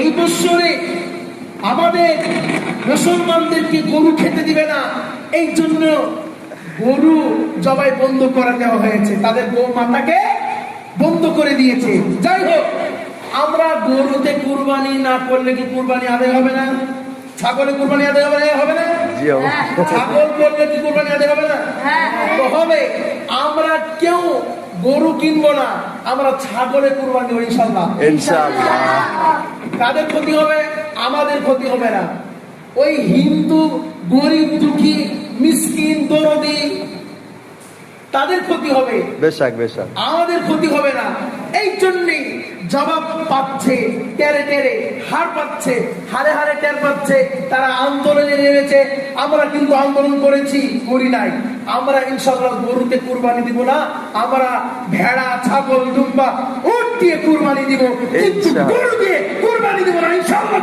এই বছরে আমাদের মুসলমানদেরকে গরু খেতে দিবে না, এই জন্য গরু জবাই বন্ধ করে দেওয়া হয়েছে, তাদের গো মাতাকে বন্ধ করে দিয়েছে। যাই হোক, আমরা গরুতে কুরবানি না করলে কি কুরবানি আদায় হবে না? ছাগলে কুরবানি আদায় হবে না? ছাগল করলে কি কুরবানি আদায় হবে না? তো হবে। আমরা কেউ গরু কিনবো না, আমরা ছাগলে কুরবানি দেব ইনশাআল্লাহ। কাদের ক্ষতি হবে? আমাদের ক্ষতি হবে না। ওই হিন্দু গরিব দুঃখী মিসকিন দরদি তাদের ক্ষতি হবে, আমাদের ক্ষতি হবে না। এই জন্যই জবাব পাচ্ছে, টেরে টেরে হার পাচ্ছে, হারে হারে টের পাচ্ছে, তারা আন্দোলনে নেমেছে। আমরা কিন্তু আন্দোলন করেছি, করি নাই। আমরা ইনশাআল্লাহ গরুতে কুরবানি দিব না, আমরা ভেড়া ছাগল দুম্বা উট দিয়ে কুরবানি দিব, কিন্তু গরু দিয়ে কুরবানি দিব না ইনশাআল্লাহ।